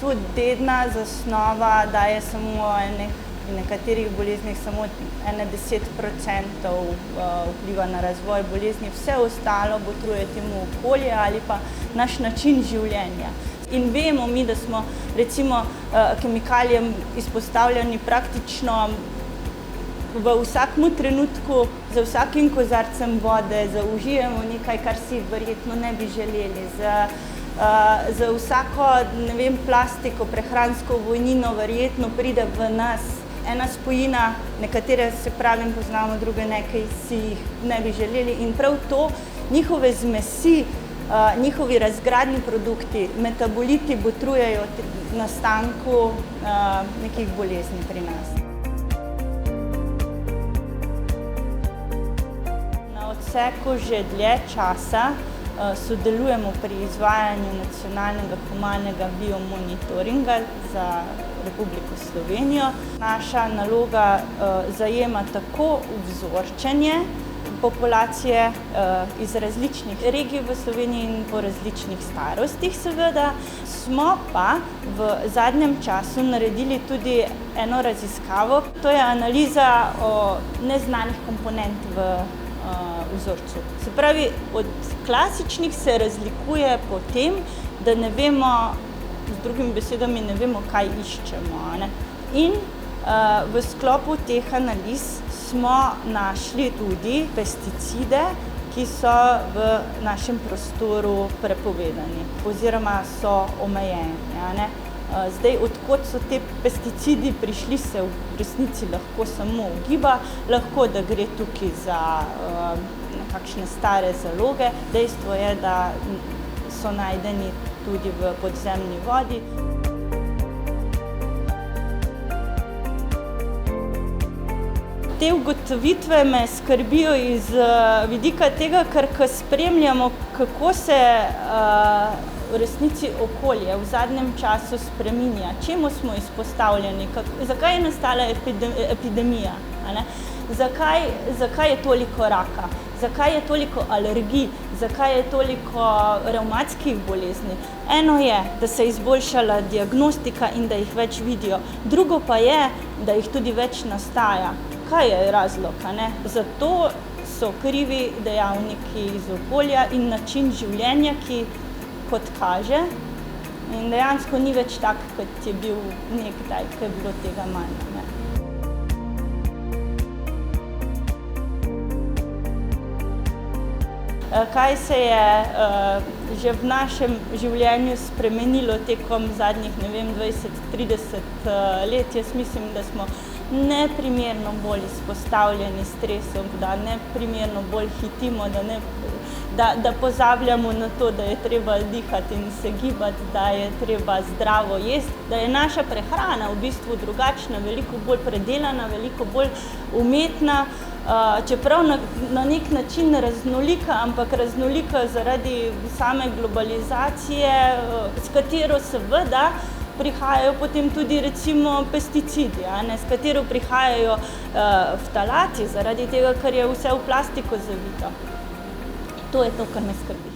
bistvu dedna zasnova daje samo nekaterih boleznih samo 10% vpliva na razvoj bolezni, vse ostalo botruje temu okolje ali pa naš način življenja. In vemo mi, da smo recimo kemikalijam izpostavljeni praktično v vsakem trenutku, za vsakim kozarcem vode, zaužijemo nekaj, kar si verjetno ne bi želeli. Za vsako, ne vem, plastiko, prehransko ovojnino verjetno pride v nas ena spojina, nekatere se pravim poznamo, druge nekaj si jih ne bi želeli in prav to njihove zmesi, njihovi razgradni produkti, metaboliti botrujejo nastanku nekih bolezni pri nas. Na odseku že dlje časa sodelujemo pri izvajanju nacionalnega humanega biomonitoringa za Republiko Slovenijo. Naša naloga zajema tako vzorčenje populacije iz različnih regij v Sloveniji in po različnih starostih seveda. Smo pa v zadnjem času naredili tudi eno raziskavo, to je analiza o neznanih komponent v vzorcu. Se pravi, od klasičnih se razlikuje po tem, da ne vemo, z drugimi besedami, ne vemo, kaj iščemo. In v sklopu teh analiz smo našli tudi pesticide, ki so v našem prostoru prepovedani oziroma so omejeni. Zdaj, odkot so te pesticidi prišli, se v resnici lahko samo ugiba, lahko da gre tukaj za nekakšne stare zaloge. Dejstvo je, da so najdeni tudi v podzemni vodi. Te ugotovitve me skrbijo iz vidika tega, ker ko spremljamo, kako se v resnici okolje v zadnjem času spreminja, čemu smo izpostavljeni, zakaj je nastala epidemija, zakaj je toliko raka, zakaj je toliko alergij, zakaj je toliko revmatskih bolezni. Eno je, da se je izboljšala diagnostika in da jih več vidijo, drugo pa je, da jih tudi več nastaja. Kaj je razlog? Zato so krivi dejavniki iz okolja in način življenja, ki kot kaže, in dejansko ni več tak, kot je bil nekdaj, ko je bilo tega manj. Kaj se je že v našem življenju spremenilo tekom zadnjih, 20-30 let? Jaz mislim, da smo neprimerno bolj izpostavljeni stresom, da neprimerno bolj hitimo, da pozabljamo na to, da je treba dihati in se gibati, da je treba zdravo jesti, da je naša prehrana v bistvu drugačna, veliko bolj predelana, veliko bolj umetna, čeprav na nek način raznolika, ampak raznolika zaradi same globalizacije, s katero seveda prihajajo potem tudi recimo pesticidi, s katero prihajajo ftalati, zaradi tega, ker je vse v plastiko zavito. To je to, kar me skrbi.